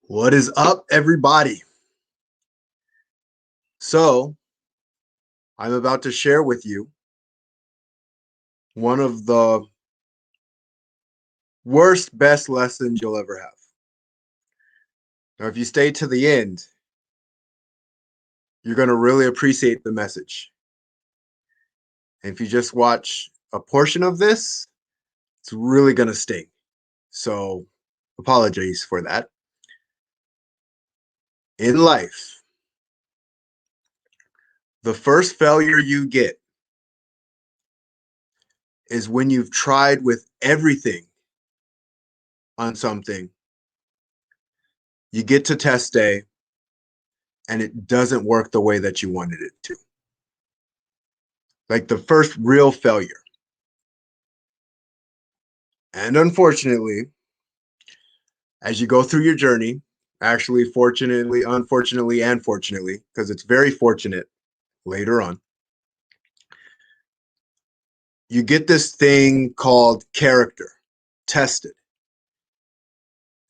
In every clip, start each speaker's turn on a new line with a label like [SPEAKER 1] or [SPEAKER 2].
[SPEAKER 1] What is up, everybody? So, I'm about to share with you one of the worst, best lessons you'll ever have. Now, if you stay to the end, you're going to really appreciate the message. And if you just watch a portion of this, it's really going to sting. So, apologies for that. In life, the first failure you get is when you've tried with everything on something. You get to test day and it doesn't work the way that you wanted it to. Like the first real failure. And unfortunately, as you go through your journey, actually, fortunately, unfortunately, and fortunately, because it's very fortunate later on, you get this thing called character tested.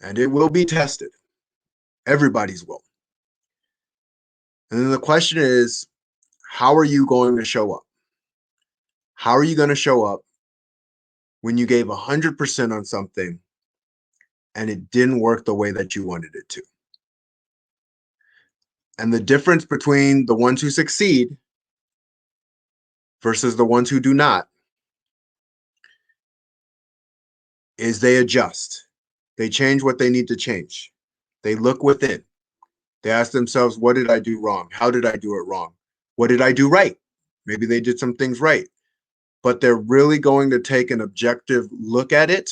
[SPEAKER 1] And it will be tested. Everybody's will. And then the question is, how are you going to show up? How are you going to show up when you gave 100% on something and it didn't work the way that you wanted it to? And the difference between the ones who succeed versus the ones who do not is they adjust. They change what they need to change. They look within. They ask themselves, what did I do wrong? How did I do it wrong? What did I do right? Maybe they did some things right. But they're really going to take an objective look at it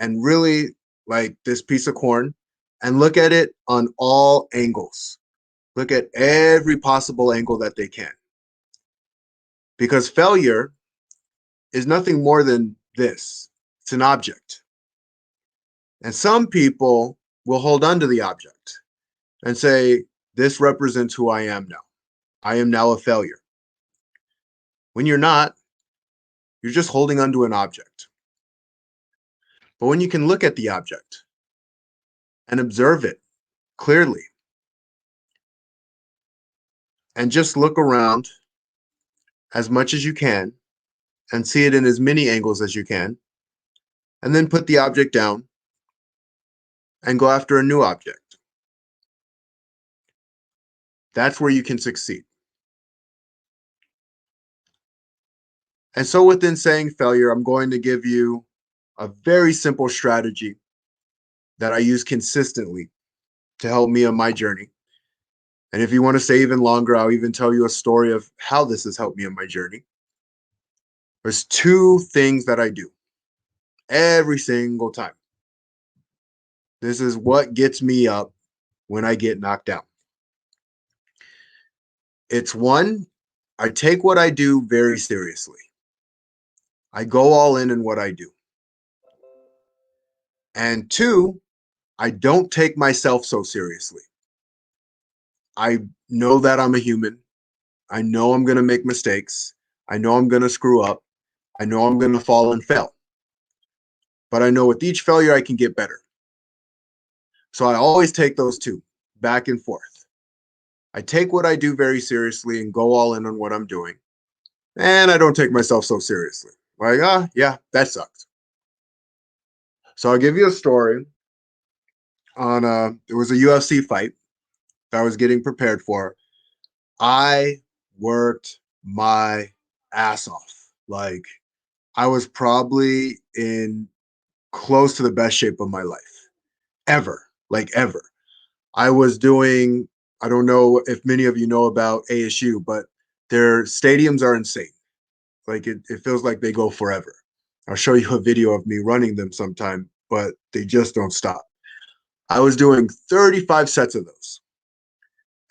[SPEAKER 1] and really, like this piece of corn, and look at it on all angles. Look at every possible angle that they can. Because failure is nothing more than this. It's an object. And some people will hold on to the object and say, this represents who I am now. I am now a failure. When you're not, you're just holding onto an object. But when you can look at the object and observe it clearly and just look around as much as you can and see it in as many angles as you can, and then put the object down and go after a new object. That's where you can succeed. And so within saying failure, I'm going to give you a very simple strategy that I use consistently to help me on my journey. And if you want to stay even longer, I'll even tell you a story of how this has helped me on my journey. There's two things that I do every single time. This is what gets me up when I get knocked down. It's one, I take what I do very seriously. I go all in what I do. And two, I don't take myself so seriously. I know that I'm a human. I know I'm going to make mistakes. I know I'm going to screw up. I know I'm going to fall and fail. But I know with each failure, I can get better. So I always take those two back and forth. I take what I do very seriously and go all in on what I'm doing. And I don't take myself so seriously. Like, yeah, that sucks. So I'll give you a story on it was a UFC fight that I was getting prepared for. I worked my ass off. Like I was probably in close to the best shape of my life ever, like ever. I was doing, I don't know if many of you know about ASU, but their stadiums are insane. Like it feels like they go forever. I'll show you a video of me running them sometime, but they just don't stop. I was doing 35 sets of those.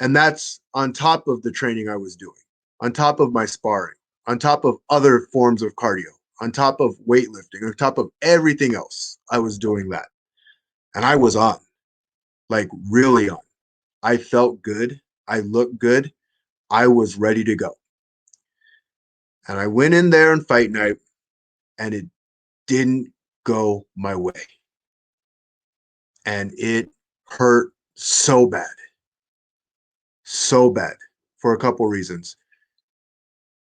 [SPEAKER 1] And that's on top of the training I was doing, on top of my sparring, on top of other forms of cardio, on top of weightlifting, on top of everything else. I was doing that. And I was on, like really on. I felt good. I looked good. I was ready to go. And I went in there on fight night and it didn't go my way. And it hurt so bad. So bad for a couple reasons.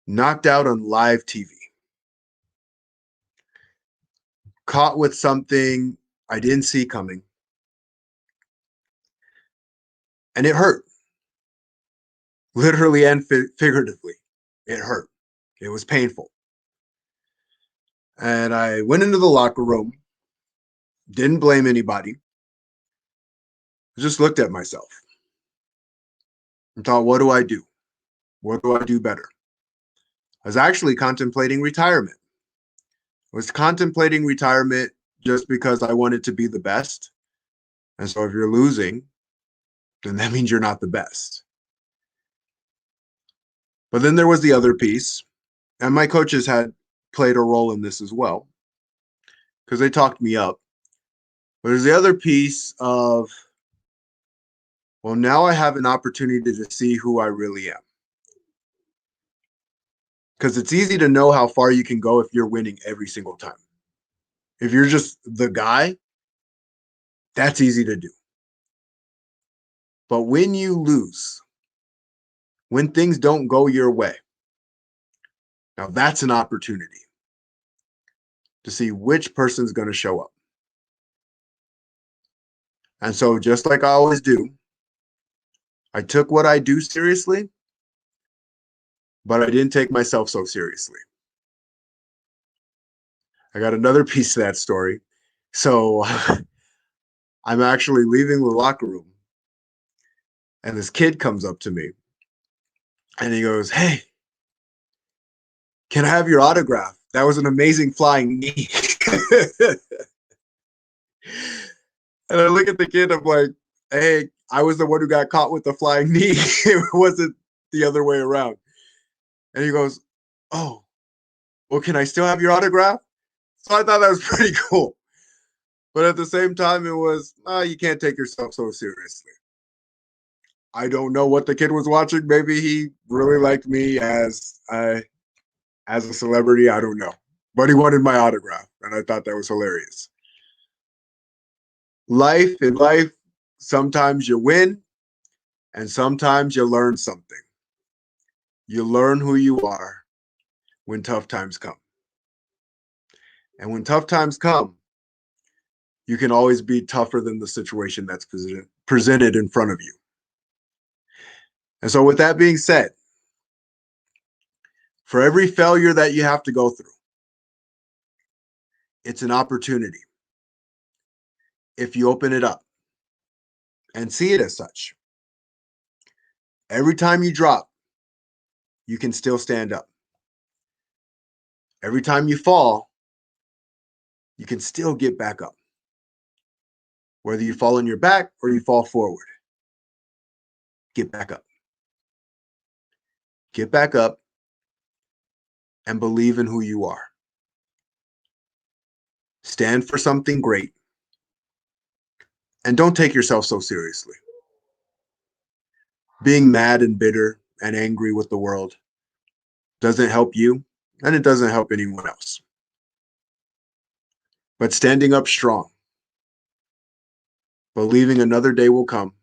[SPEAKER 1] Knocked out on live TV. Caught with something I didn't see coming. And it hurt. Literally and figuratively. It hurt. It was painful. And I went into the locker room, didn't blame anybody, just looked at myself and thought, what do I do? What do I do better? I was actually contemplating retirement. I was contemplating retirement just because I wanted to be the best. And so if you're losing, then that means you're not the best. But then there was the other piece, and my coaches had played a role in this as well because they talked me up. But there's the other piece of, well, now I have an opportunity to see who I really am. Because it's easy to know how far you can go if you're winning every single time. If you're just the guy, that's easy to do. But when you lose, when things don't go your way, now that's an opportunity to see which person's going to show up. And so just like I always do, I took what I do seriously, but I didn't take myself so seriously. I got another piece of that story. So I'm actually leaving the locker room, and this kid comes up to me, and he goes, "Hey, can I have your autograph? That was an amazing flying knee." And I look at the kid, I'm like, "Hey, I was the one who got caught with the flying knee. It wasn't the other way around." And he goes, "Oh, well, can I still have your autograph?" So I thought that was pretty cool. But at the same time, it was, you can't take yourself so seriously. I don't know what the kid was watching. Maybe he really liked me as a celebrity. I don't know. But he wanted my autograph, and I thought that was hilarious. In life, sometimes you win, and sometimes you learn something. You learn who you are when tough times come. And when tough times come, you can always be tougher than the situation that's presented in front of you. And so, with that being said, for every failure that you have to go through, it's an opportunity if you open it up and see it as such. Every time you drop, you can still stand up. Every time you fall, you can still get back up. Whether you fall on your back or you fall forward, get back up. Get back up and believe in who you are. Stand for something great. And don't take yourself so seriously. Being mad and bitter and angry with the world doesn't help you, and it doesn't help anyone else. But standing up strong, believing another day will come,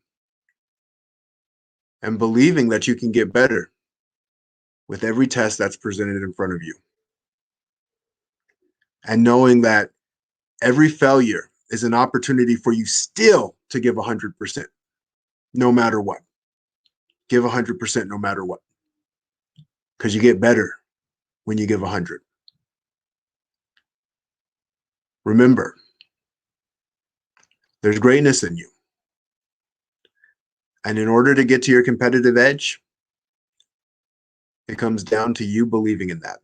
[SPEAKER 1] and believing that you can get better with every test that's presented in front of you. And knowing that every failure is an opportunity for you still to give 100%, no matter what. Give 100% no matter what. Because you get better when you give 100. Remember, there's greatness in you. And in order to get to your competitive edge, it comes down to you believing in that.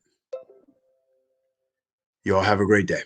[SPEAKER 1] You all have a great day.